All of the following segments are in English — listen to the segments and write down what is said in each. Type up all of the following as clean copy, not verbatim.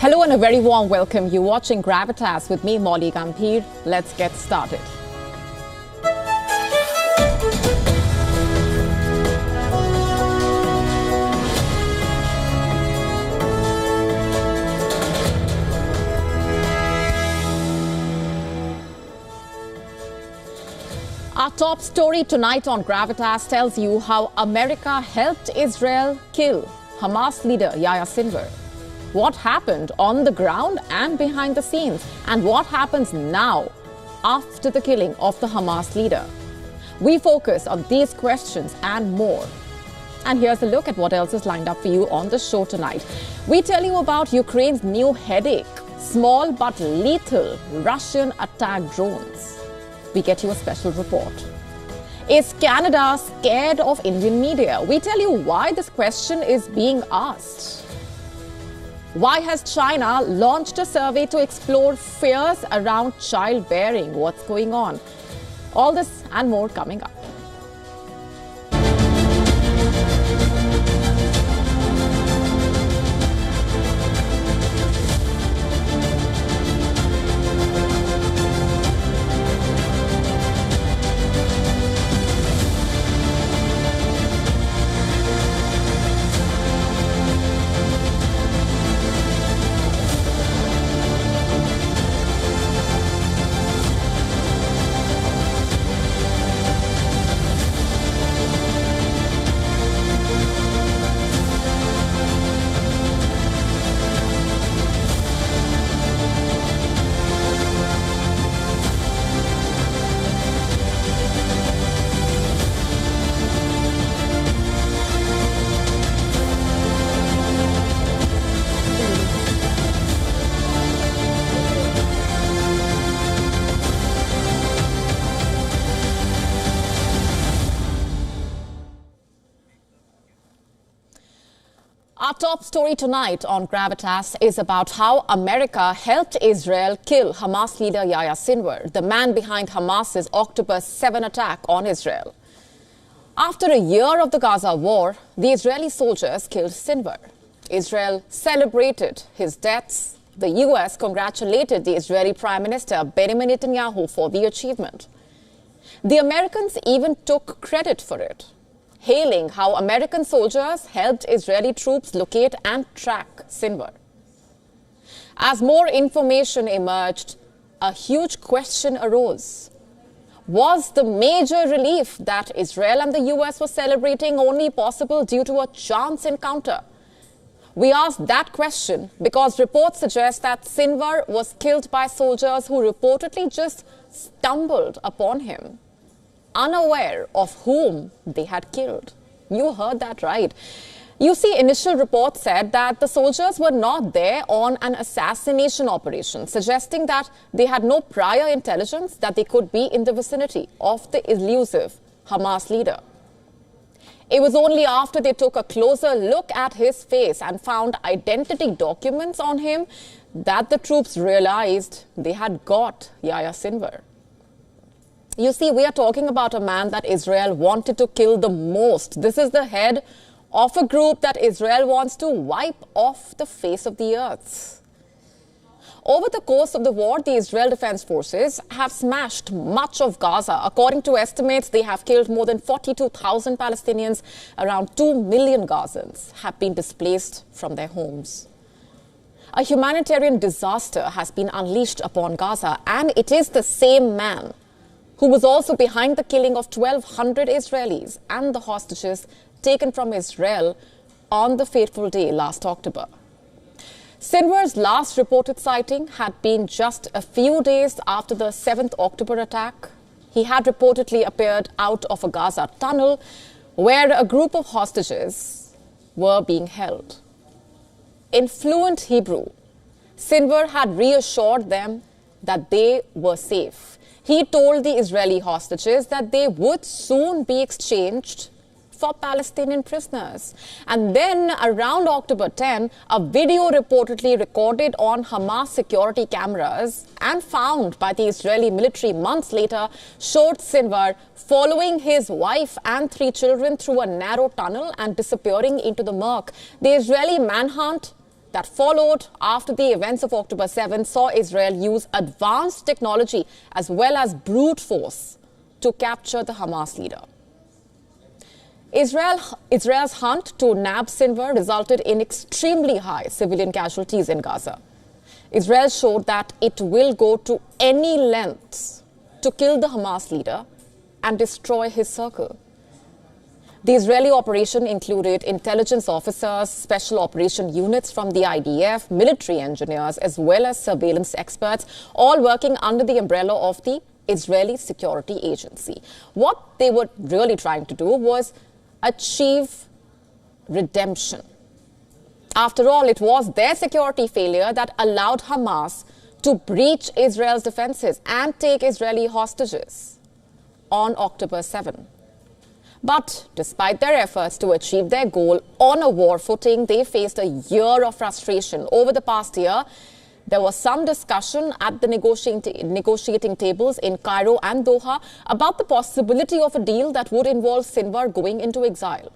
Hello and a very warm welcome. You're watching Gravitas with me, Molly Gambhir. Let's get started. Our top story tonight on Gravitas tells you how America helped Israel kill Hamas leader Yahya Sinwar. What happened on the ground and behind the scenes, and what happens now after the killing of the Hamas leader. We focus on these questions and more. And here's a look at what else is lined up for you on the show tonight. We tell you about Ukraine's new headache, small but lethal Russian attack drones. We get you a special report. Is Canada scared of Indian media? We tell you why this question is being asked. Why has China launched a survey to explore fears around childbearing? What's going on? All this and more coming up. Our top story tonight on Gravitas is about how America helped Israel kill Hamas leader Yahya Sinwar, the man behind Hamas's October 7 attack on Israel. After a year of the Gaza war, the Israeli soldiers killed Sinwar. Israel celebrated his deaths. The US congratulated the Israeli Prime Minister Benjamin Netanyahu for the achievement. The Americans even took credit for it, hailing how American soldiers helped Israeli troops locate and track Sinwar. As more information emerged, a huge question arose. Was the major relief that Israel and the US were celebrating only possible due to a chance encounter? We asked that question because reports suggest that Sinwar was killed by soldiers who reportedly just stumbled upon him, unaware of whom they had killed. You heard that right. You see, initial reports said that the soldiers were not there on an assassination operation, suggesting that they had no prior intelligence that they could be in the vicinity of the elusive Hamas leader. It was only after they took a closer look at his face and found identity documents on him that the troops realized they had got Yahya Sinwar. You see, we are talking about a man that Israel wanted to kill the most. This is the head of a group that Israel wants to wipe off the face of the earth. Over the course of the war, the Israel Defense Forces have smashed much of Gaza. According to estimates, they have killed more than 42,000 Palestinians. Around 2 million Gazans have been displaced from their homes. A humanitarian disaster has been unleashed upon Gaza, and it is the same man who was also behind the killing of 1,200 Israelis and the hostages taken from Israel on the fateful day last October. Sinwar's last reported sighting had been just a few days after the 7th October attack. He had reportedly appeared out of a Gaza tunnel where a group of hostages were being held. In fluent Hebrew, Sinwar had reassured them that they were safe. He told the Israeli hostages that they would soon be exchanged for Palestinian prisoners. And then around October 10, a video reportedly recorded on Hamas security cameras and found by the Israeli military months later showed Sinwar following his wife and 3 children through a narrow tunnel and disappearing into the murk. The Israeli manhunt that followed after the events of October 7 saw Israel use advanced technology as well as brute force to capture the Hamas leader. Israel's hunt to nab Sinwar resulted in extremely high civilian casualties in Gaza. Israel showed that it will go to any lengths to kill the Hamas leader and destroy his circle. The Israeli operation included intelligence officers, special operation units from the IDF, military engineers, as well as surveillance experts, all working under the umbrella of the Israeli Security Agency. What they were really trying to do was achieve redemption. After all, it was their security failure that allowed Hamas to breach Israel's defenses and take Israeli hostages on October 7. But despite their efforts to achieve their goal on a war footing, they faced a year of frustration. Over the past year, there was some discussion at the negotiating tables in Cairo and Doha about the possibility of a deal that would involve Sinwar going into exile.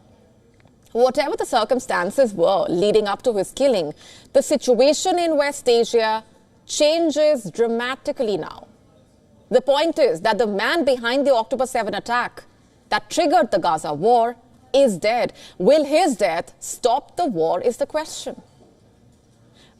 Whatever the circumstances were leading up to his killing, the situation in West Asia changes dramatically now. The point is that the man behind the October 7 attack that triggered the Gaza war is dead. Will his death stop the war is the question.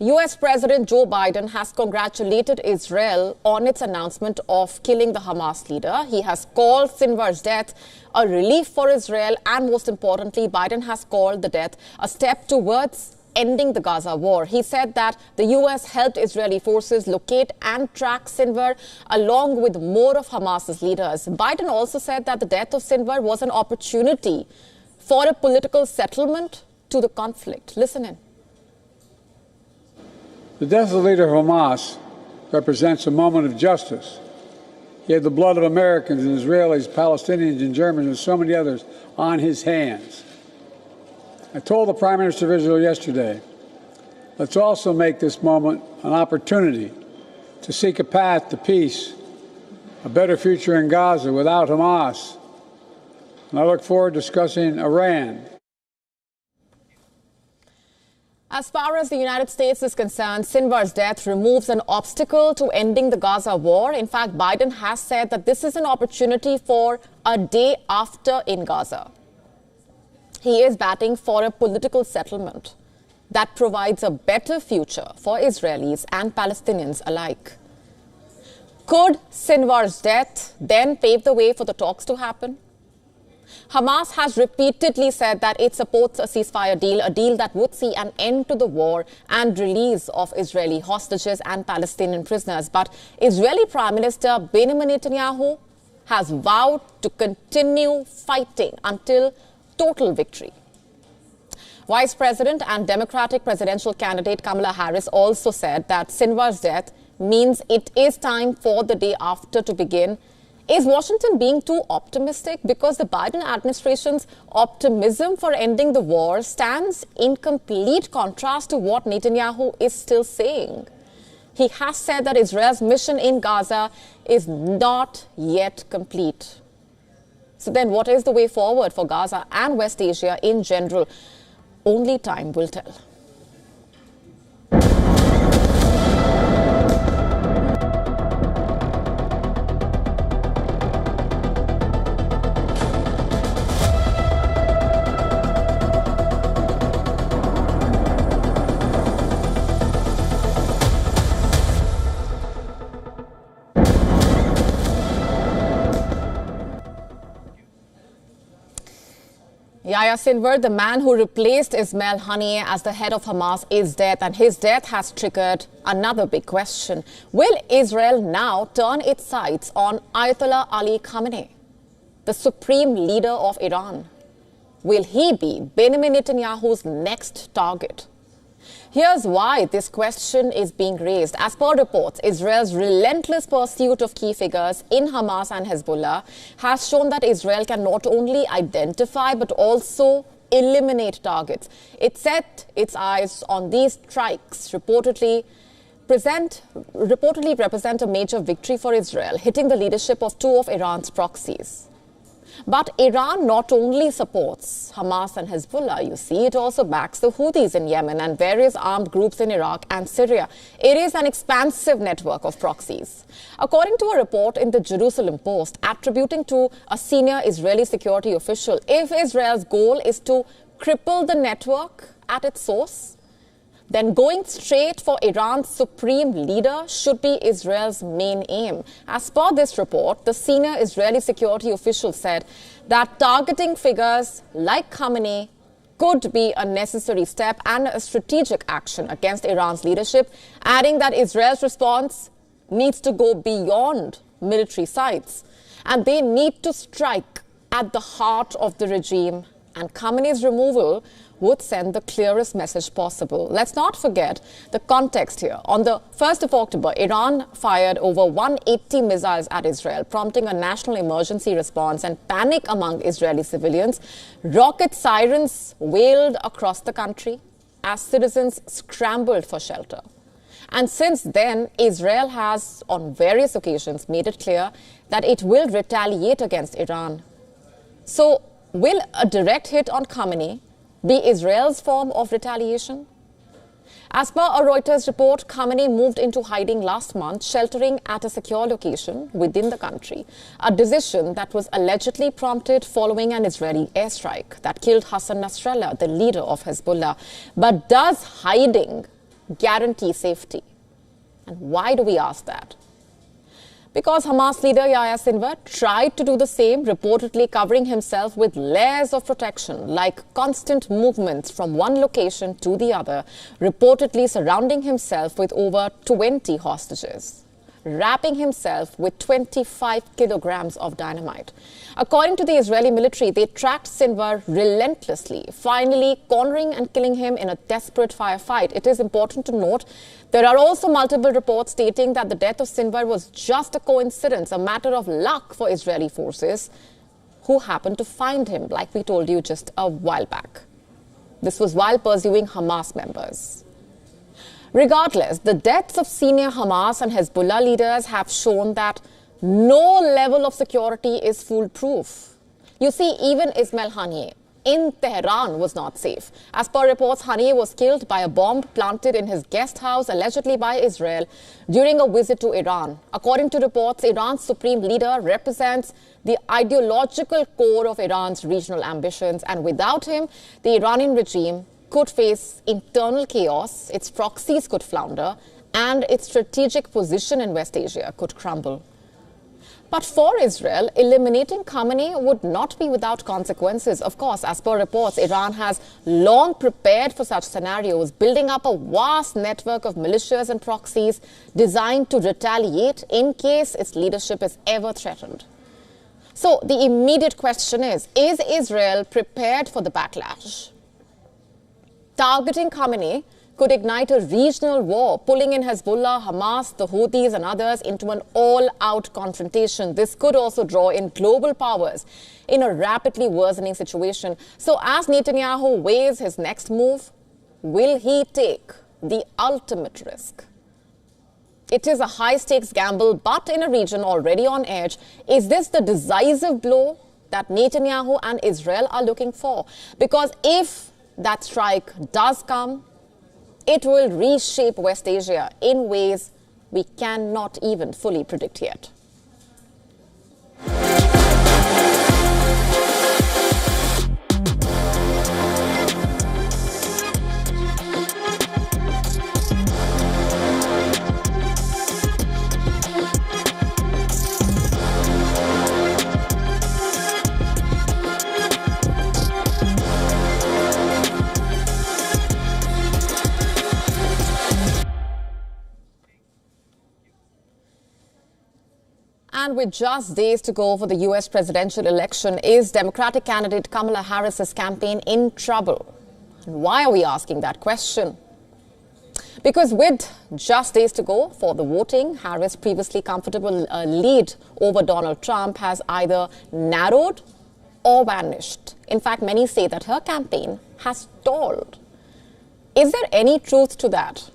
US President Joe Biden has congratulated Israel on its announcement of killing the Hamas leader. He has called Sinwar's death a relief for Israel, and most importantly, Biden has called the death a step towards ending the Gaza war. He said that the US helped Israeli forces locate and track Sinwar along with more of Hamas's leaders. Biden also said that the death of Sinwar was an opportunity for a political settlement to the conflict. Listen in. The death of the leader of Hamas represents a moment of justice. He had the blood of Americans and Israelis, Palestinians and Germans and so many others on his hands. I told the Prime Minister of Israel yesterday, let's also make this moment an opportunity to seek a path to peace, a better future in Gaza without Hamas. And I look forward to discussing Iran. As far as the United States is concerned, Sinwar's death removes an obstacle to ending the Gaza war. In fact, Biden has said that this is an opportunity for a day after in Gaza. He is batting for a political settlement that provides a better future for Israelis and Palestinians alike. Could Sinwar's death then pave the way for the talks to happen? Hamas has repeatedly said that it supports a ceasefire deal, a deal that would see an end to the war and release of Israeli hostages and Palestinian prisoners. But Israeli Prime Minister Benjamin Netanyahu has vowed to continue fighting until total victory. Vice President and Democratic presidential candidate Kamala Harriss also said that Sinwar's death means it is time for the day after to begin. Is Washington being too optimistic? Because the Biden administration's optimism for ending the war stands in complete contrast to what Netanyahu is still saying. He has said that Israel's mission in Gaza is not yet complete. So then what is the way forward for Gaza and West Asia in general? Only time will tell. Yahya Sinwar, the man who replaced Ismail Haniyeh as the head of Hamas, is dead, and his death has triggered another big question. Will Israel now turn its sights on Ayatollah Ali Khamenei, the supreme leader of Iran? Will he be Benjamin Netanyahu's next target? Here's why this question is being raised. As per reports, Israel's relentless pursuit of key figures in Hamas and Hezbollah has shown that Israel can not only identify but also eliminate targets. It set its eyes on these strikes, reportedly represent a major victory for Israel, hitting the leadership of two of Iran's proxies. But Iran not only supports Hamas and Hezbollah, you see, it also backs the Houthis in Yemen and various armed groups in Iraq and Syria. It is an expansive network of proxies. According to a report in the Jerusalem Post attributing to a senior Israeli security official, if Israel's goal is to cripple the network at its source, then going straight for Iran's supreme leader should be Israel's main aim. As per this report, the senior Israeli security official said that targeting figures like Khamenei could be a necessary step and a strategic action against Iran's leadership, adding that Israel's response needs to go beyond military sites and they need to strike at the heart of the regime, and Khamenei's removal would send the clearest message possible. Let's not forget the context here. On the 1st of October, Iran fired over 180 missiles at Israel, prompting a national emergency response and panic among Israeli civilians. Rocket sirens wailed across the country as citizens scrambled for shelter. And since then, Israel has, on various occasions, made it clear that it will retaliate against Iran. So, will a direct hit on Khamenei be Israel's form of retaliation? As per a Reuters report, Khamenei moved into hiding last month, sheltering at a secure location within the country, a decision that was allegedly prompted following an Israeli airstrike that killed Hassan Nasrallah, the leader of Hezbollah. But does hiding guarantee safety? And why do we ask that? Because Hamas leader Yahya Sinwar tried to do the same, reportedly covering himself with layers of protection, like constant movements from one location to the other, reportedly surrounding himself with over 20 hostages, wrapping himself with 25 kilograms of dynamite. According to the Israeli military, they tracked Sinwar relentlessly, finally cornering and killing him in a desperate firefight. It is important to note there are also multiple reports stating that the death of Sinwar was just a coincidence, a matter of luck for Israeli forces who happened to find him, like we told you just a while back. This was while pursuing Hamas members. Regardless, the deaths of senior Hamas and Hezbollah leaders have shown that no level of security is foolproof. You see, even Ismail Haniyeh in Tehran was not safe. As per reports, Haniyeh was killed by a bomb planted in his guest house, allegedly by Israel, during a visit to Iran. According to reports, Iran's supreme leader represents the ideological core of Iran's regional ambitions, and without him, the Iranian regime could face internal chaos, its proxies could flounder, and its strategic position in West Asia could crumble. But for Israel, eliminating Khamenei would not be without consequences. Of course, as per reports, Iran has long prepared for such scenarios, building up a vast network of militias and proxies designed to retaliate in case its leadership is ever threatened. So the immediate question is Israel prepared for the backlash? Targeting Khamenei could ignite a regional war, pulling in Hezbollah, Hamas, the Houthis and others into an all-out confrontation. This could also draw in global powers in a rapidly worsening situation. So as Netanyahu weighs his next move, will he take the ultimate risk? It is a high-stakes gamble, but in a region already on edge. Is this the decisive blow that Netanyahu and Israel are looking for? Because if that strike does come, it will reshape West Asia in ways we cannot even fully predict yet. And with just days to go for the U.S. presidential election, is Democratic candidate Kamala Harris's campaign in trouble? And why are we asking that question? Because with just days to go for the voting, Harris' previously comfortable lead over Donald Trump has either narrowed or vanished. In fact, many say that her campaign has stalled. Is there any truth to that?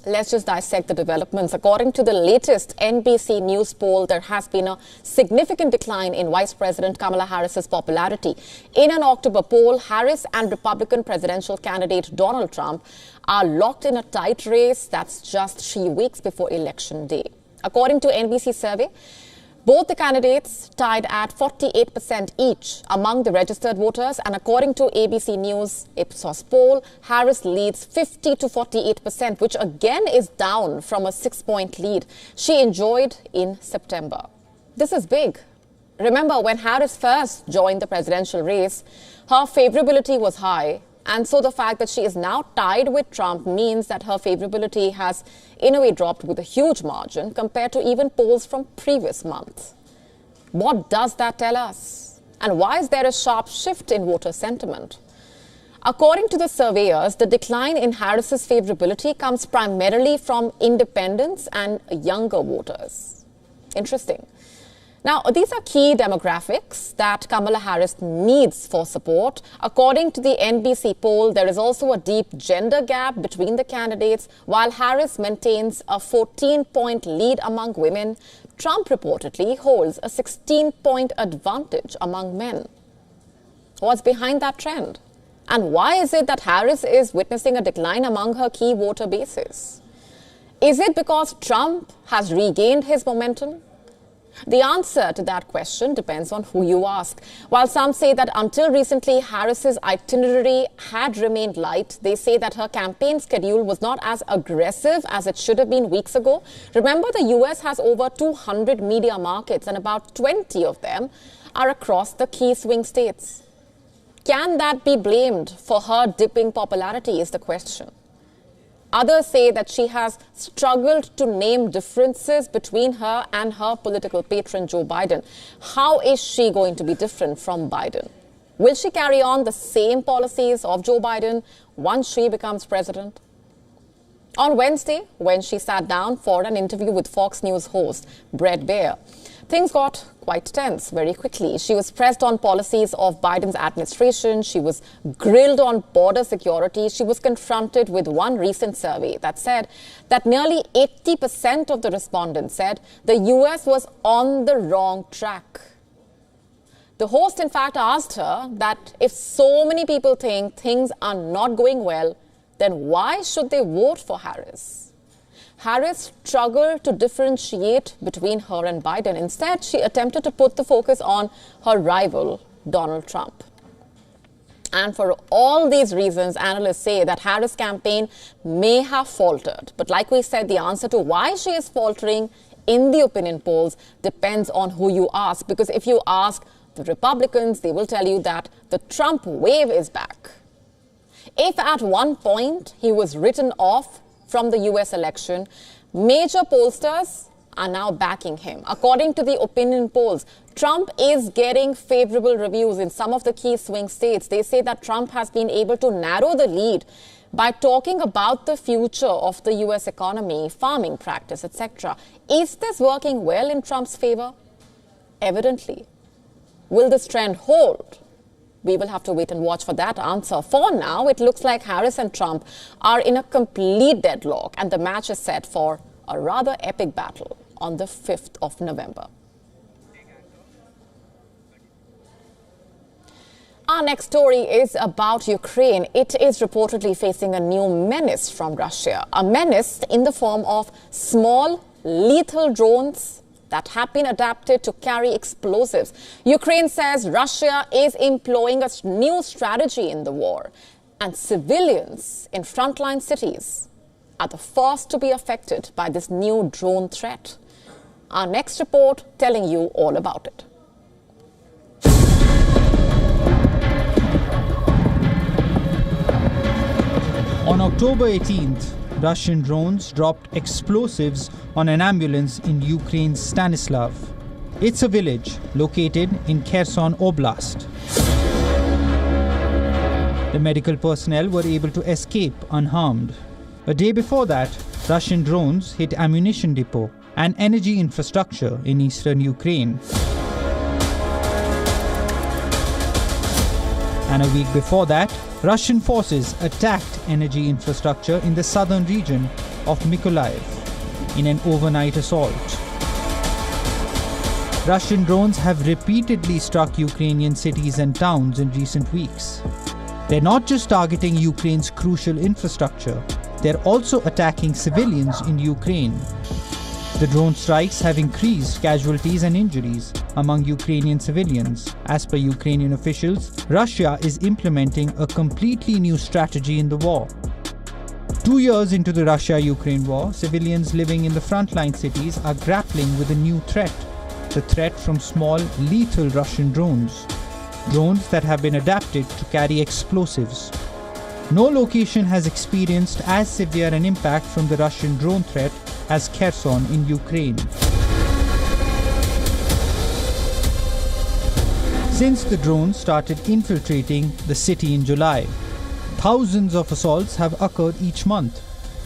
Let's just dissect the developments. According to the latest NBC News poll, there has been a significant decline in Vice President Kamala Harris's popularity. In an October poll, Harris and Republican presidential candidate Donald Trump are locked in a tight race that's just 3 weeks before Election Day. According to NBC survey, both the candidates tied at 48% each among the registered voters, and according to ABC News Ipsos poll, Harris leads 50 to 48%, which again is down from a 6-point lead she enjoyed in September. This is big. Remember, when Harris first joined the presidential race, her favorability was high. And so the fact that she is now tied with Trump means that her favorability has, in a way, dropped with a huge margin compared to even polls from previous months. What does that tell us? And why is there a sharp shift in voter sentiment? According to the surveyors, the decline in Harris's favorability comes primarily from independents and younger voters. Interesting. Now, these are key demographics that Kamala Harris needs for support. According to the NBC poll, there is also a deep gender gap between the candidates. While Harris maintains a 14-point lead among women, Trump reportedly holds a 16-point advantage among men. What's behind that trend? And why is it that Harris is witnessing a decline among her key voter bases? Is it because Trump has regained his momentum? The answer to that question depends on who you ask. While some say that until recently Harris's itinerary had remained light, they say that her campaign schedule was not as aggressive as it should have been weeks ago. Remember, the US has over 200 media markets and about 20 of them are across the key swing states. Can that be blamed for her dipping popularity is the question. Others say that she has struggled to name differences between her and her political patron, Joe Biden. How is she going to be different from Biden? Will she carry on the same policies of Joe Biden once she becomes president? On Wednesday, when she sat down for an interview with Fox News host Bret Baier, things got quite tense very quickly. She was pressed on policies of Biden's administration. She was grilled on border security. She was confronted with one recent survey that said that nearly 80% of the respondents said the US was on the wrong track. The host, in fact, asked her that if so many people think things are not going well, then why should they vote for Harris? Harris struggled to differentiate between her and Biden. Instead, she attempted to put the focus on her rival, Donald Trump. And for all these reasons, analysts say that Harris' campaign may have faltered. But like we said, the answer to why she is faltering in the opinion polls depends on who you ask. Because if you ask the Republicans, they will tell you that the Trump wave is back. If at one point he was written off from the US election, major pollsters are now backing him. According to the opinion polls, Trump is getting favorable reviews in some of the key swing states. They say that Trump has been able to narrow the lead by talking about the future of the US economy, farming practice, etc. Is this working well in Trump's favor? Evidently. Will this trend hold? We will have to wait and watch for that answer. For now, it looks like Harris and Trump are in a complete deadlock, and the match is set for a rather epic battle on the 5th of November. Our next story is about Ukraine. It is reportedly facing a new menace from Russia, a menace in the form of small, lethal drones that have been adapted to carry explosives. Ukraine says Russia is employing a new strategy in the war, and civilians in frontline cities are the first to be affected by this new drone threat. Our next report telling you all about it. On October 18th, Russian drones dropped explosives on an ambulance in Ukraine's Stanislav. It's a village located in Kherson Oblast. The medical personnel were able to escape unharmed. A day before that, Russian drones hit ammunition depot and energy infrastructure in eastern Ukraine. And a week before that, Russian forces attacked energy infrastructure in the southern region of Mykolaiv in an overnight assault. Russian drones have repeatedly struck Ukrainian cities and towns in recent weeks. They're not just targeting Ukraine's crucial infrastructure, they're also attacking civilians in Ukraine. The drone strikes have increased casualties and injuries among Ukrainian civilians. As per Ukrainian officials, Russia is implementing a completely new strategy in the war. 2 years into the Russia-Ukraine war, civilians living in the frontline cities are grappling with a new threat. The threat from small, lethal Russian drones. Drones that have been adapted to carry explosives. No location has experienced as severe an impact from the Russian drone threat as Kherson in Ukraine. Since the drones started infiltrating the city in July, thousands of assaults have occurred each month.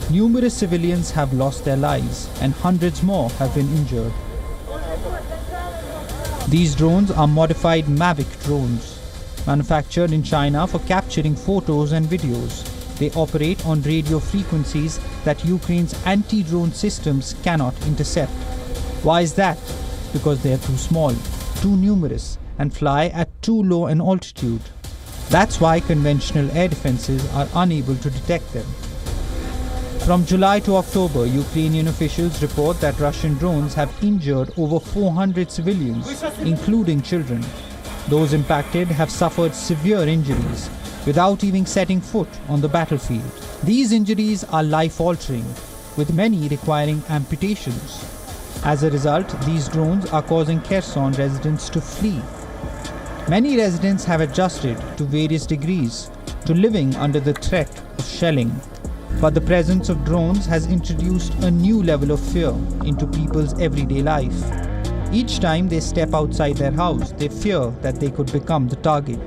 Numerous civilians have lost their lives and hundreds more have been injured. These drones are modified Mavic drones, manufactured in China for capturing photos and videos. They operate on radio frequencies that Ukraine's anti-drone systems cannot intercept. Why is that? Because they are too small, too numerous, and fly at too low an altitude. That's why conventional air defenses are unable to detect them. From July to October, Ukrainian officials report that Russian drones have injured over 400 civilians, including children. Those impacted have suffered severe injuries without even setting foot on the battlefield. These injuries are life-altering, with many requiring amputations. As a result, these drones are causing Kherson residents to flee. Many residents have adjusted to various degrees to living under the threat of shelling. But the presence of drones has introduced a new level of fear into people's everyday life. Each time they step outside their house, they fear that they could become the target.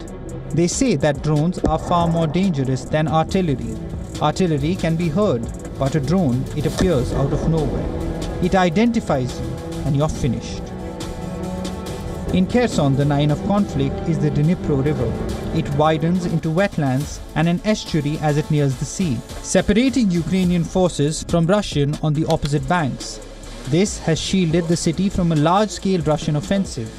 They say that drones are far more dangerous than artillery. Artillery can be heard, but a drone, it appears out of nowhere. It identifies you and you're finished. In Kherson, the line of conflict is the Dnipro River. It widens into wetlands and an estuary as it nears the sea, separating Ukrainian forces from Russian on the opposite banks. This has shielded the city from a large-scale Russian offensive,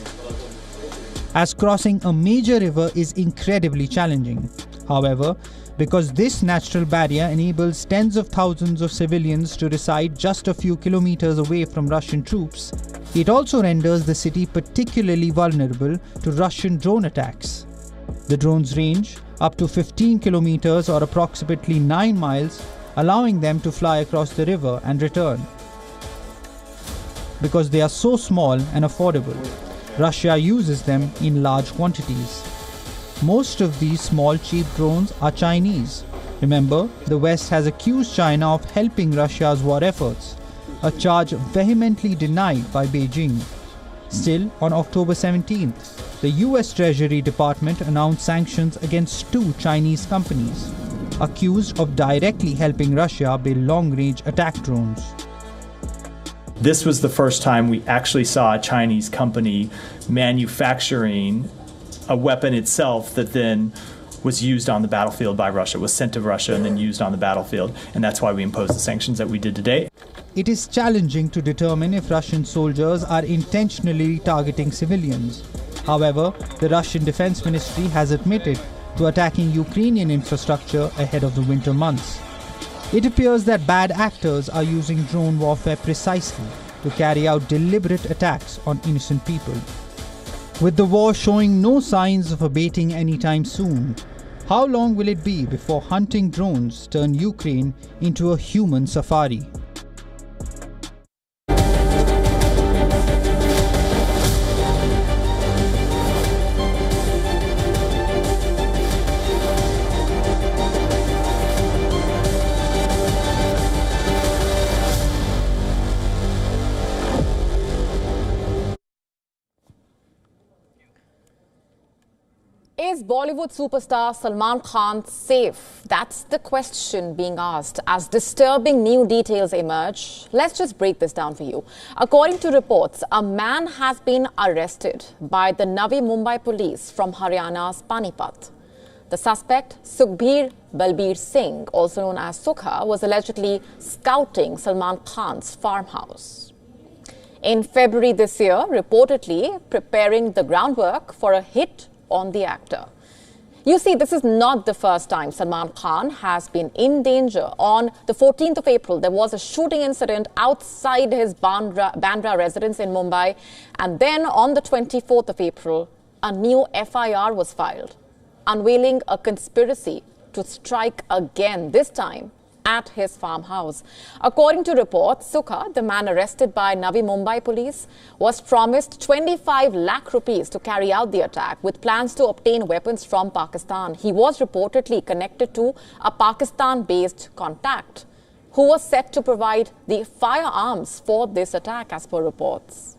as crossing a major river is incredibly challenging. However, because this natural barrier enables tens of thousands of civilians to reside just a few kilometers away from Russian troops, it also renders the city particularly vulnerable to Russian drone attacks. The drones range up to 15 kilometers or approximately 9 miles, allowing them to fly across the river and return. Because they are so small and affordable, Russia uses them in large quantities. Most of these small cheap drones are Chinese. Remember, the West has accused China of helping Russia's war efforts, a charge vehemently denied by Beijing. Still, on October 17th, the US Treasury Department announced sanctions against 2 Chinese companies, accused of directly helping Russia build long-range attack drones. This was the first time we actually saw a Chinese company manufacturing a weapon itself that then was used on the battlefield by Russia, was sent to Russia and then used on the battlefield. And that's why we imposed the sanctions that we did today. It is challenging to determine if Russian soldiers are intentionally targeting civilians. However, the Russian Defense Ministry has admitted to attacking Ukrainian infrastructure ahead of the winter months. It appears that bad actors are using drone warfare precisely to carry out deliberate attacks on innocent people. With the war showing no signs of abating anytime soon, how long will it be before hunting drones turn Ukraine into a human safari? Is Bollywood superstar Salman Khan safe? That's the question being asked as disturbing new details emerge. Let's just break this down for you. According to reports, a man has been arrested by the Navi Mumbai police from Haryana's Panipat. The suspect, Sukhbir Balbir Singh, also known as Sukha, was allegedly scouting Salman Khan's farmhouse in February this year, reportedly preparing the groundwork for a hit on the actor. You see, this is not the first time Salman Khan has been in danger. On the 14th of April, there was a shooting incident outside his Bandra residence in Mumbai. And then on the 24th of April, a new FIR was filed, unveiling a conspiracy to strike again, this time at his farmhouse. According to reports, Sukha, the man arrested by Navi Mumbai police, was promised 25 lakh rupees to carry out the attack with plans to obtain weapons from Pakistan. He was reportedly connected to a Pakistan-based contact who was set to provide the firearms for this attack, as per reports.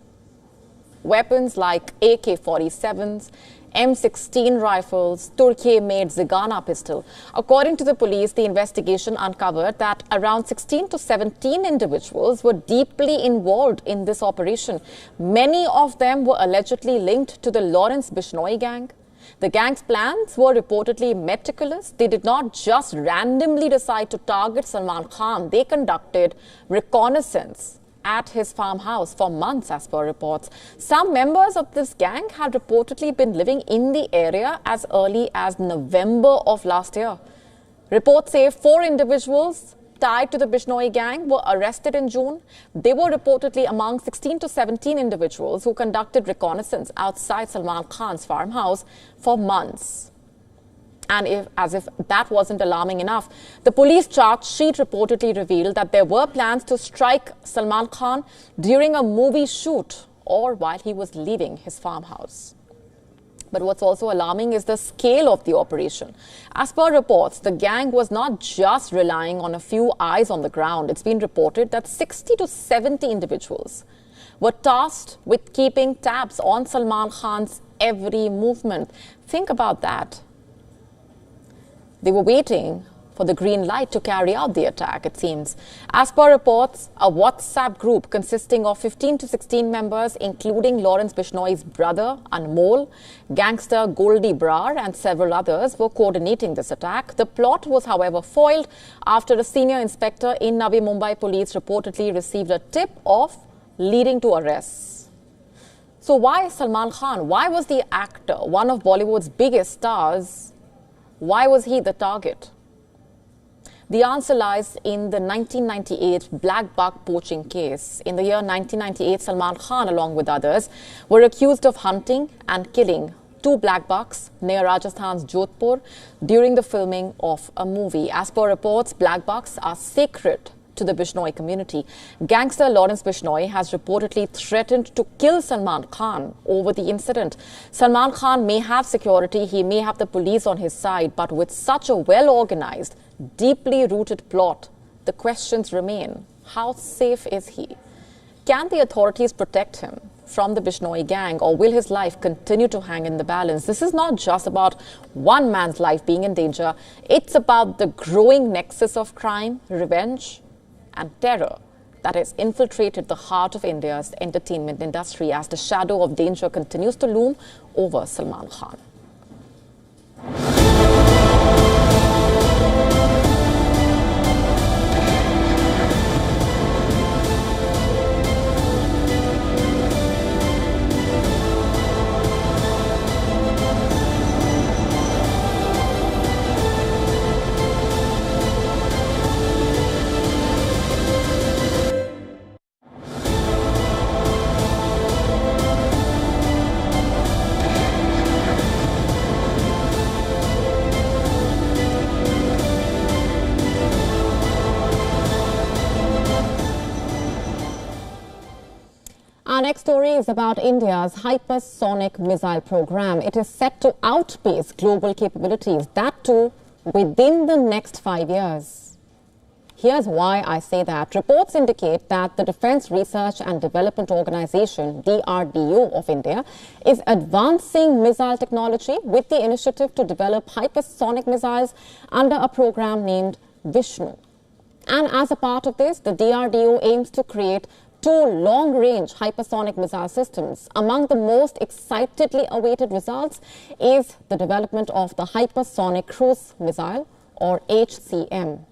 Weapons like AK-47s, M16 rifles, Turkey-made Zigana pistol. According to the police, the investigation uncovered that around 16 to 17 individuals were deeply involved in this operation. Many of them were allegedly linked to the Lawrence Bishnoi gang. The gang's plans were reportedly meticulous. They did not just randomly decide to target Salman Khan. They conducted reconnaissance at his farmhouse for months, as per reports. Some members of this gang had reportedly been living in the area as early as November of last year. Reports say 4 individuals tied to the Bishnoi gang were arrested in June. They were reportedly among 16 to 17 individuals who conducted reconnaissance outside Salman Khan's farmhouse for months. And as if that wasn't alarming enough, the police charge sheet reportedly revealed that there were plans to strike Salman Khan during a movie shoot or while he was leaving his farmhouse. But what's also alarming is the scale of the operation. As per reports, the gang was not just relying on a few eyes on the ground. It's been reported that 60 to 70 individuals were tasked with keeping tabs on Salman Khan's every movement. Think about that. They were waiting for the green light to carry out the attack, it seems. As per reports, a WhatsApp group consisting of 15 to 16 members, including Lawrence Bishnoi's brother, Anmol, gangster Goldie Brar, and several others, were coordinating this attack. The plot was, however, foiled after a senior inspector in Navi Mumbai police reportedly received a tip-off leading to arrests. So why Salman Khan? Why was the actor, one of Bollywood's biggest stars, why was he the target? The answer lies in the 1998 black buck poaching case. In the year 1998, Salman Khan, along with others, were accused of hunting and killing 2 black bucks near Rajasthan's Jodhpur during the filming of a movie. As per reports, black bucks are sacred to the Bishnoi community. Gangster Lawrence Bishnoi has reportedly threatened to kill Salman Khan over the incident. Salman Khan may have security, he may have the police on his side, but with such a well-organized, deeply rooted plot, the questions remain. How safe is he? Can the authorities protect him from the Bishnoi gang, or will his life continue to hang in the balance? This is not just about one man's life being in danger. It's about the growing nexus of crime, revenge, and terror that has infiltrated the heart of India's entertainment industry as the shadow of danger continues to loom over Salman Khan. Our next story is about India's Hypersonic missile program. It is set to outpace global capabilities, that too within the next 5 years. Here's why I say that. Reports indicate that the Defence Research and Development Organization, DRDO of India, is advancing missile technology with the initiative to develop hypersonic missiles under a program named Vishnu. And as a part of this, the DRDO aims to create two long-range hypersonic missile systems. Among the most excitedly awaited results is the development of the Hypersonic Cruise Missile, or HCM.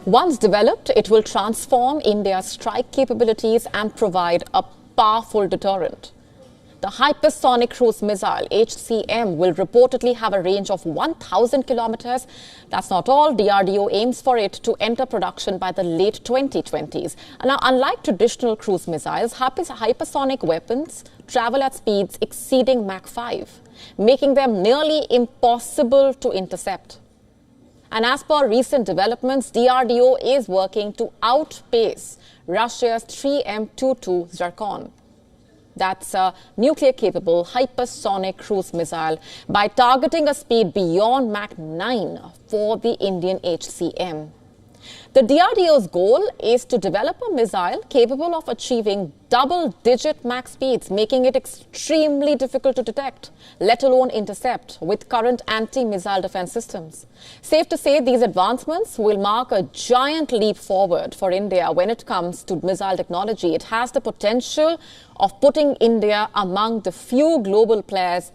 Once developed, it will transform India's strike capabilities and provide a powerful deterrent. The Hypersonic Cruise Missile, HCM, will reportedly have a range of 1,000 kilometers. That's not all. DRDO aims for it to enter production by the late 2020s. Now, unlike traditional cruise missiles, hypersonic weapons travel at speeds exceeding Mach 5, making them nearly impossible to intercept. And as per recent developments, DRDO is working to outpace Russia's 3M22 Zircon. That's a nuclear-capable hypersonic cruise missile by targeting a speed beyond Mach 9 for the Indian HCM. The DRDO's goal is to develop a missile capable of achieving double-digit Mach speeds, making it extremely difficult to detect, let alone intercept, with current anti-missile defense systems. Safe to say, these advancements will mark a giant leap forward for India when it comes to missile technology. It has the potential of putting India among the few global players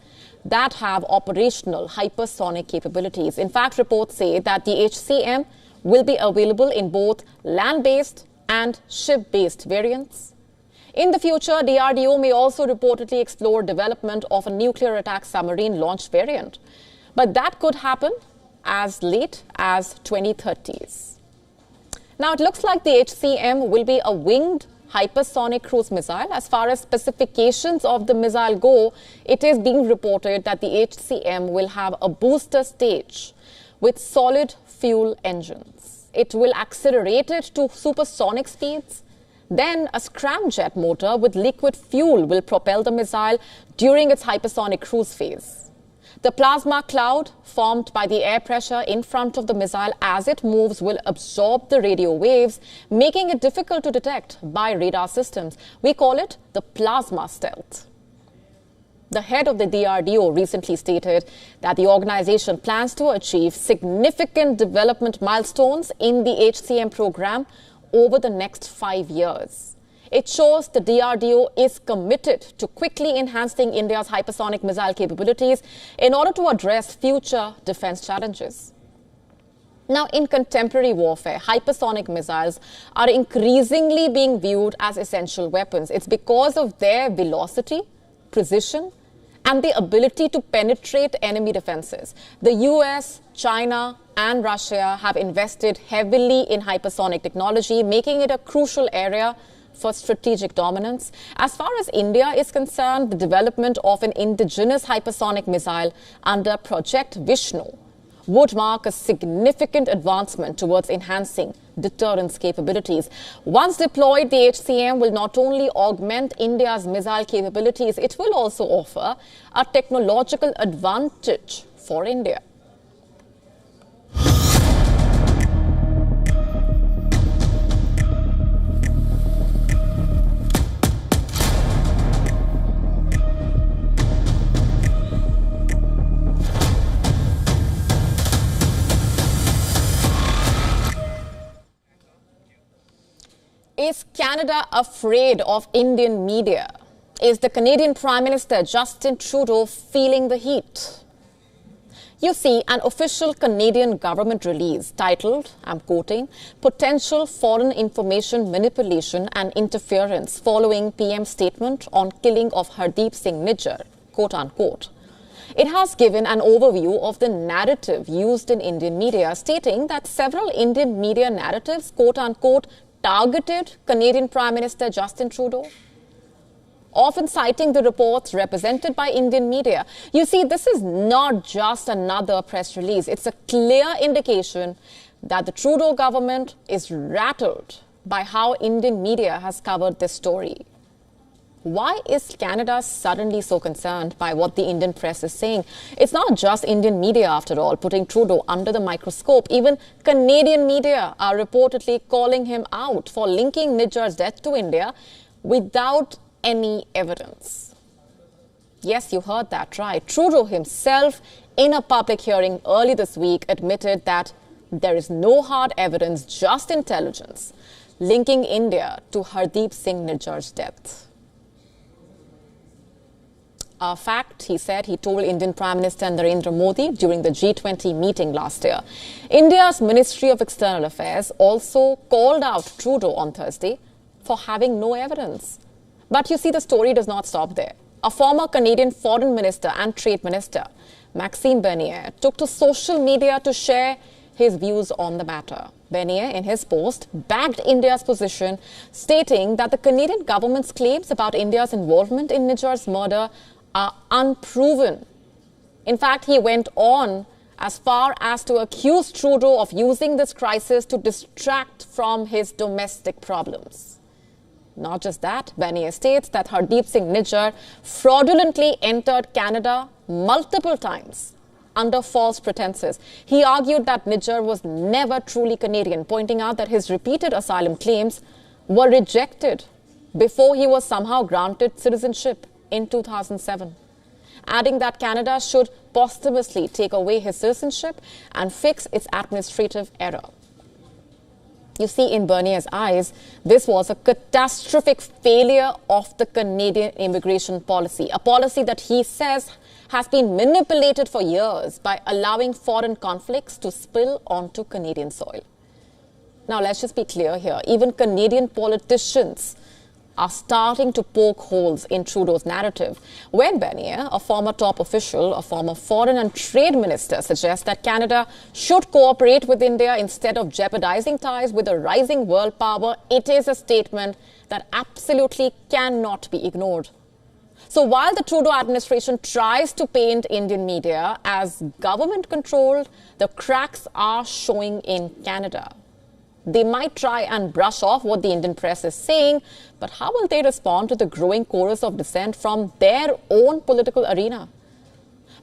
that have operational hypersonic capabilities. In fact, reports say that the HCM will be available in both land-based and ship-based variants. In the future, DRDO may also reportedly explore development of a nuclear attack submarine launch variant. But that could happen as late as 2030s. Now, it looks like the HCM will be a winged hypersonic cruise missile. As far as specifications of the missile go, it is being reported that the HCM will have a booster stage with solid fuel engines. It will accelerate it to supersonic speeds. Then a scramjet motor with liquid fuel will propel the missile during its hypersonic cruise phase. The plasma cloud formed by the air pressure in front of the missile as it moves will absorb the radio waves, making it difficult to detect by radar systems. We call it the plasma stealth. The head of the DRDO recently stated that the organization plans to achieve significant development milestones in the HCM program over the next 5 years. It shows the DRDO is committed to quickly enhancing India's hypersonic missile capabilities in order to address future defense challenges. Now, in contemporary warfare, hypersonic missiles are increasingly being viewed as essential weapons. It's because of their velocity, precision, and the ability to penetrate enemy defenses. The US, China, and Russia have invested heavily in hypersonic technology, making it a crucial area for strategic dominance. As far as India is concerned, the development of an indigenous hypersonic missile under Project Vishnu would mark a significant advancement towards enhancing deterrence capabilities. Once deployed, the HCM will not only augment India's missile capabilities, it will also offer a technological advantage for India. Is Canada afraid of Indian media? Is the Canadian Prime Minister Justin Trudeau feeling the heat? You see, an official Canadian government release titled, I'm quoting, Potential Foreign Information Manipulation and Interference following PM's statement on killing of Hardeep Singh Nijjar, quote unquote. It has given an overview of the narrative used in Indian media, stating that several Indian media narratives, quote unquote, targeted Canadian Prime Minister Justin Trudeau. often citing the reports represented by Indian media. You see, this is not just another press release. It's a clear indication that the Trudeau government is rattled by how Indian media has covered this story. Why is Canada suddenly so concerned by what the Indian press is saying? It's not just Indian media, after all, putting Trudeau under the microscope. Even Canadian media are reportedly calling him out for linking Nijjar's death to India without any evidence. Yes, you heard that right. Trudeau himself, in a public hearing early this week, admitted that there is no hard evidence, just intelligence, linking India to Hardeep Singh Nijjar's death. A fact, he said, he told Indian Prime Minister Narendra Modi during the G20 meeting last year. India's Ministry of External Affairs also called out Trudeau on Thursday for having no evidence. But you see, the story does not stop there. A former Canadian Foreign Minister and Trade Minister, Maxime Bernier, took to social media to share his views on the matter. Bernier, in his post, backed India's position, stating that the Canadian government's claims about India's involvement in Nijjar's murder are unproven. In fact, he went on as far as to accuse Trudeau of using this crisis to distract from his domestic problems. Not just that, Bernier states that Hardeep Singh Nijjar fraudulently entered Canada multiple times under false pretenses. He argued that Nijjar was never truly Canadian, pointing out that his repeated asylum claims were rejected before he was somehow granted citizenship in 2007, adding that Canada should posthumously take away his citizenship and fix its administrative error. You see, in Bernier's eyes, this was a catastrophic failure of the Canadian immigration policy, a policy that he says has been manipulated for years by allowing foreign conflicts to spill onto Canadian soil. Now, let's just be clear here. Even Canadian politicians are starting to poke holes in Trudeau's narrative when Bernier, a former top official, a former foreign and trade minister, suggests that Canada should cooperate with India instead of jeopardizing ties with a rising world power. It is a statement that absolutely cannot be ignored. So while the Trudeau administration tries to paint Indian media as government-controlled, the cracks are showing in Canada. They might try and brush off what the Indian press is saying, but how will they respond to the growing chorus of dissent from their own political arena?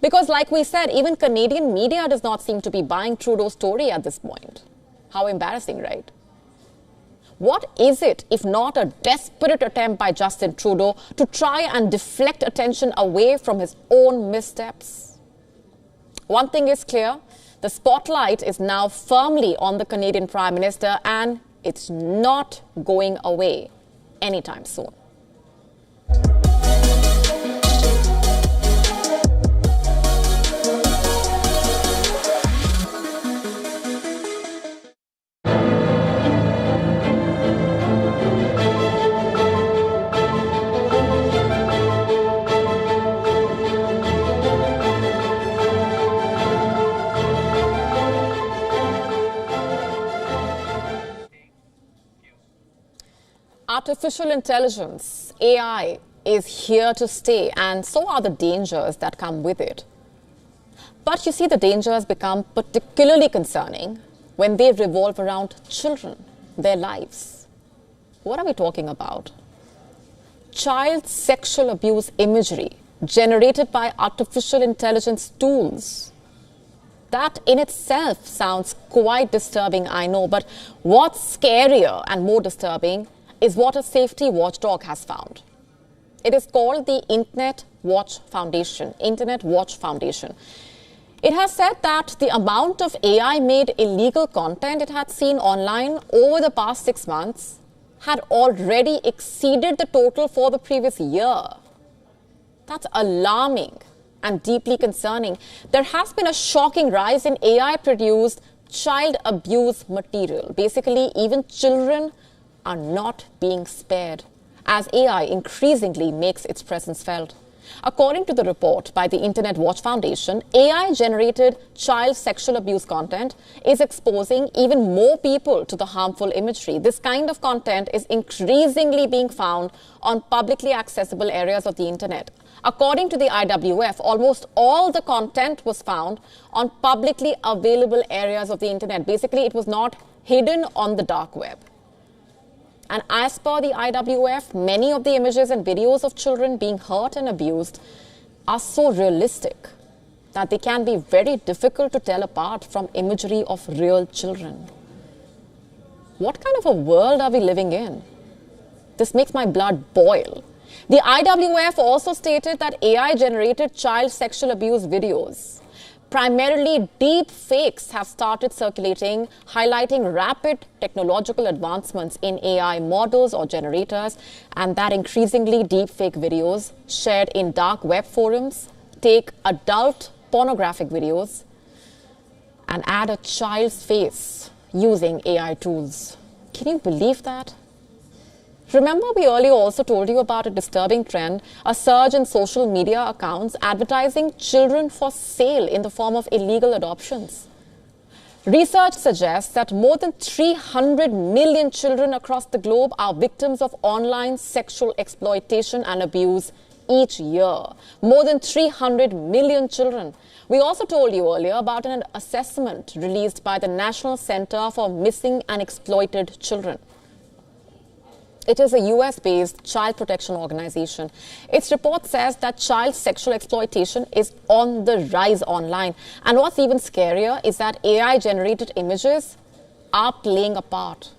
Because like we said, even Canadian media does not seem to be buying Trudeau's story at this point. How embarrassing, right? What is it if not a desperate attempt by Justin Trudeau to try and deflect attention away from his own missteps? One thing is clear. The spotlight is now firmly on the Canadian Prime Minister, and it's not going away anytime soon. Artificial intelligence, AI, is here to stay, and so are the dangers that come with it. But you see, the dangers become particularly concerning when they revolve around children, their lives. What are we talking about? Child sexual abuse imagery generated by artificial intelligence tools. That in itself sounds quite disturbing, I know, but what's scarier and more disturbing is what a safety watchdog has found. It is called the Internet Watch Foundation. It has said that the amount of AI-made illegal content it had seen online over the past 6 months had already exceeded the total for the previous year. That's alarming and deeply concerning. There has been a shocking rise in AI-produced child abuse material. Basically, even children are not being spared as AI increasingly makes its presence felt. According to the report by the Internet Watch Foundation, AI-generated child sexual abuse content is exposing even more people to the harmful imagery. This kind of content is increasingly being found on publicly accessible areas of the Internet. According to the IWF, almost all the content was found on publicly available areas of the Internet. Basically, it was not hidden on the dark web. And as per the IWF, many of the images and videos of children being hurt and abused are so realistic that they can be very difficult to tell apart from imagery of real children. What kind of a world are we living in? This makes my blood boil. The IWF also stated that AI-generated child sexual abuse videos, primarily deep fakes, have started circulating, highlighting rapid technological advancements in AI models or generators, and that increasingly deep fake videos shared in dark web forums take adult pornographic videos and add a child's face using AI tools. Can you believe that? Remember, we earlier also told you about a disturbing trend, a surge in social media accounts advertising children for sale in the form of illegal adoptions. Research suggests that more than 300 million children across the globe are victims of online sexual exploitation and abuse each year. More than 300 million children. We also told you earlier about an assessment released by the National Center for Missing and Exploited Children. It is a US-based child protection organization. Its report says that child sexual exploitation is on the rise online. And what's even scarier is that AI-generated images are playing a part.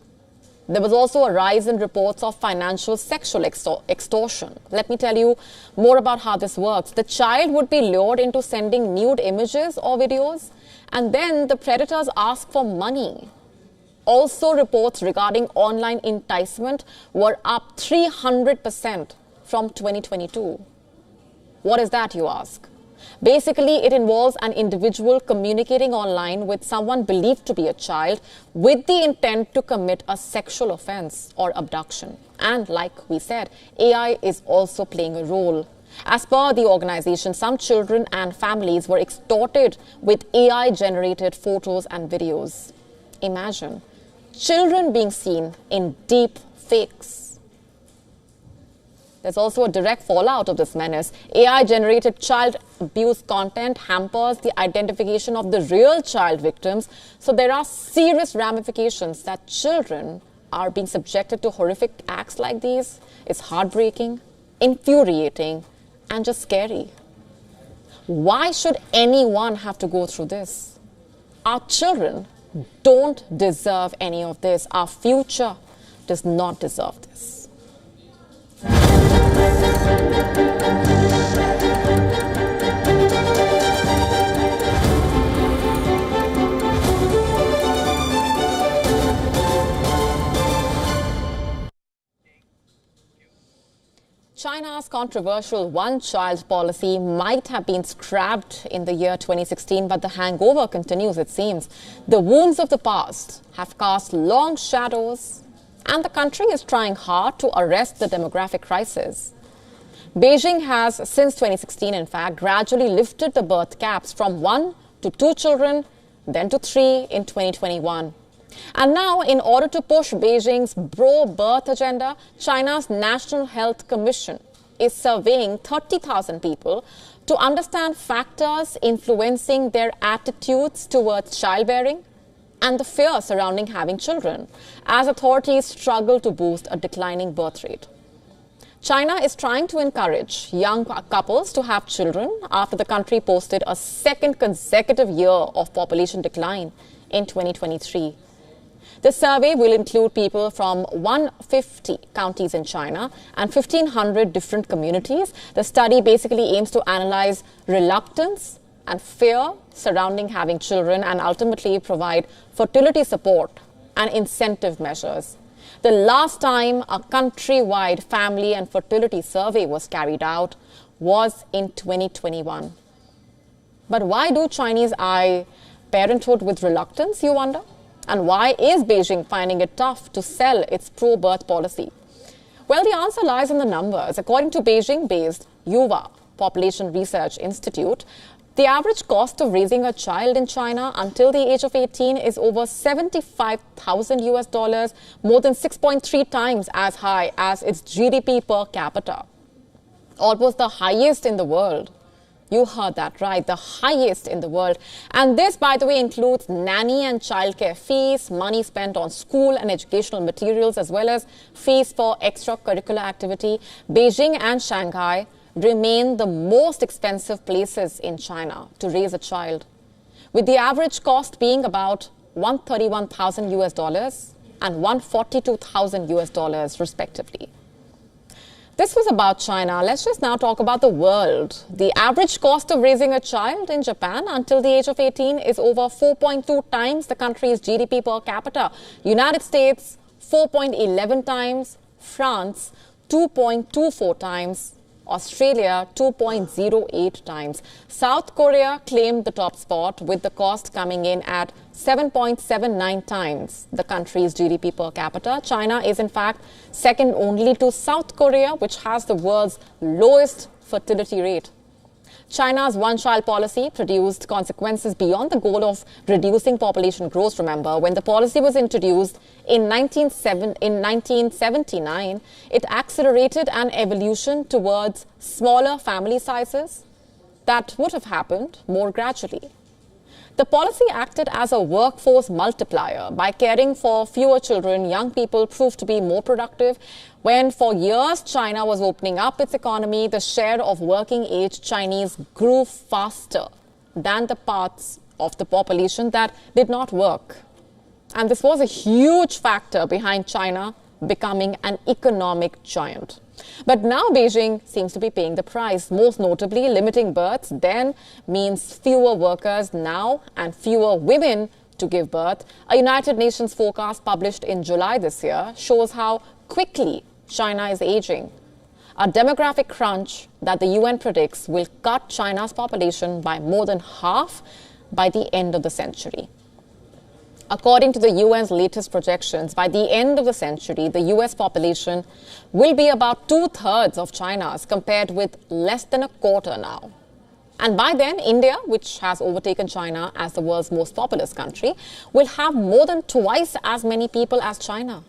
There was also a rise in reports of financial sexual extortion. Let me tell you more about how this works. The child would be lured into sending nude images or videos, and then the predators ask for money. Also, reports regarding online enticement were up 300% from 2022. What is that, you ask? Basically, it involves an individual communicating online with someone believed to be a child with the intent to commit a sexual offense or abduction. And like we said, AI is also playing a role. As per the organization, some children and families were extorted with AI-generated photos and videos. Imagine children being seen in deep fakes. There's also a direct fallout of this menace. AI-generated child abuse content hampers the identification of the real child victims, so there are serious ramifications that children are being subjected to horrific acts like these. It's heartbreaking, infuriating, and just scary. Why should anyone have to go through this? Our children don't deserve any of this. Our future does not deserve this. China's controversial one-child policy might have been scrapped in the year 2016, but the hangover continues, it seems. The wounds of the past have cast long shadows, and the country is trying hard to arrest the demographic crisis. Beijing has, since 2016, in fact, gradually lifted the birth caps from 1 to 2 children, then to 3 in 2021. And now, in order to push Beijing's pro-birth agenda, China's National Health Commission is surveying 30,000 people to understand factors influencing their attitudes towards childbearing and the fear surrounding having children, as authorities struggle to boost a declining birth rate. China is trying to encourage young couples to have children after the country posted a second consecutive year of population decline in 2023. The survey will include people from 150 counties in China and 1,500 different communities. The study basically aims to analyze reluctance and fear surrounding having children and ultimately provide fertility support and incentive measures. The last time a countrywide family and fertility survey was carried out was in 2021. But why do Chinese eye parenthood with reluctance, you wonder? And why is Beijing finding it tough to sell its pro-birth policy? Well, the answer lies in the numbers. According to Beijing-based Yuva, Population Research Institute, the average cost of raising a child in China until the age of 18 is over $75,000, more than 6.3 times as high as its GDP per capita. Almost the highest in the world. You heard that right, the highest in the world. And this, by the way, includes nanny and childcare fees, money spent on school and educational materials, as well as fees for extracurricular activity. Beijing and Shanghai remain the most expensive places in China to raise a child, with the average cost being about $131,000 and $142,000 respectively. This was about China. Let's just now talk about the world. The average cost of raising a child in Japan until the age of 18 is over 4.2 times the country's GDP per capita. United States, 4.11 times. France, 2.24 times. Australia, 2.08 times. South Korea claimed the top spot, with the cost coming in at 7.79 times the country's GDP per capita. China is in fact second only to South Korea, which has the world's lowest fertility rate. China's one-child policy produced consequences beyond the goal of reducing population growth. Remember, when the policy was introduced in 1979, it accelerated an evolution towards smaller family sizes that would have happened more gradually. The policy acted as a workforce multiplier. By caring for fewer children, young people proved to be more productive. When for years China was opening up its economy, the share of working-age Chinese grew faster than the parts of the population that did not work. And this was a huge factor behind China becoming an economic giant. But now Beijing seems to be paying the price. Most notably, limiting births then means fewer workers now and fewer women to give birth. A United Nations forecast published in July this year shows how quickly China is aging. A demographic crunch that the UN predicts will cut China's population by more than half by the end of the century. According to the UN's latest projections, by the end of the century, the US population will be about 2/3 of China's, compared with less than a quarter now. And by then, India, which has overtaken China as the world's most populous country, will have more than twice as many people as China.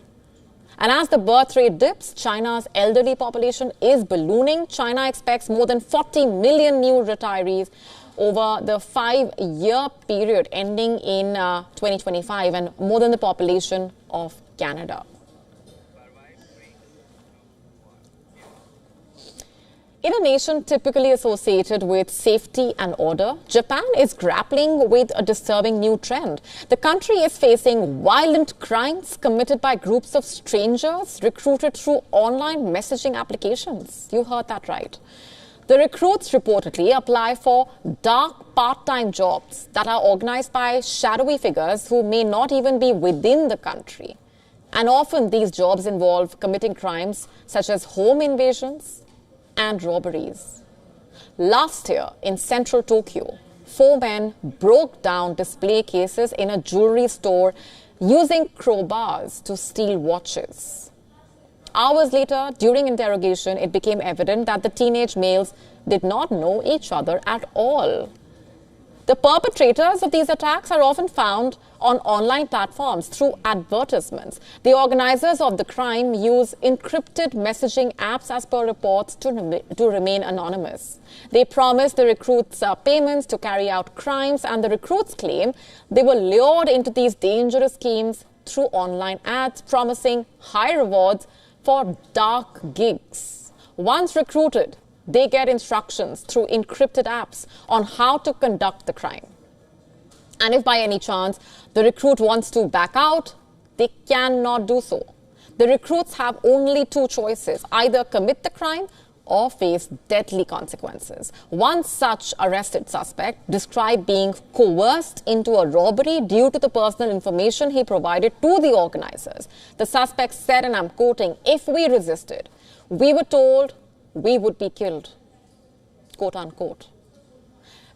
And as the birth rate dips, China's elderly population is ballooning. China expects more than 40 million new retirees over the 5-year period ending in 2025, and more than the population of Canada. In a nation typically associated with safety and order, Japan is grappling with a disturbing new trend. The country is facing violent crimes committed by groups of strangers recruited through online messaging applications. You heard that right. The recruits reportedly apply for dark part-time jobs that are organized by shadowy figures who may not even be within the country. And often these jobs involve committing crimes such as home invasions and robberies. Last year in central Tokyo, 4 men broke down display cases in a jewelry store using crowbars to steal watches. Hours later, during interrogation, it became evident that the teenage males did not know each other at all. The perpetrators of these attacks are often found on online platforms through advertisements. The organizers of the crime use encrypted messaging apps, as per reports, to remain anonymous. They promise the recruits payments to carry out crimes, and the recruits claim they were lured into these dangerous schemes through online ads, promising high rewards for dark gigs. Once recruited, they get instructions through encrypted apps on how to conduct the crime. And if by any chance the recruit wants to back out, they cannot do so. The recruits have only 2 choices: either commit the crime or face deadly consequences. One such arrested suspect described being coerced into a robbery due to the personal information he provided to the organizers. The suspect said, and I'm quoting, "If we resisted, we were told we would be killed," quote unquote.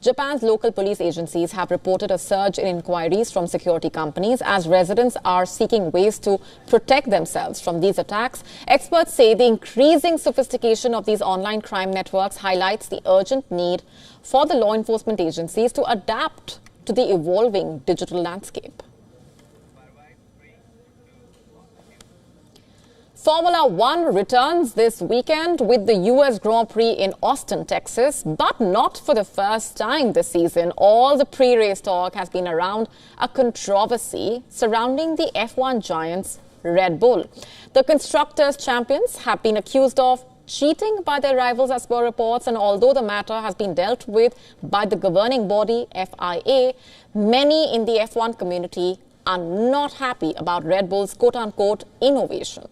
Japan's local police agencies have reported a surge in inquiries from security companies as residents are seeking ways to protect themselves from these attacks. Experts say the increasing sophistication of these online crime networks highlights the urgent need for the law enforcement agencies to adapt to the evolving digital landscape. Formula One returns this weekend with the US Grand Prix in Austin, Texas, but not for the first time this season. All the pre-race talk has been around a controversy surrounding the F1 giants Red Bull. The constructors' champions have been accused of cheating by their rivals as per reports, and although the matter has been dealt with by the governing body FIA, many in the F1 community are not happy about Red Bull's quote-unquote innovation.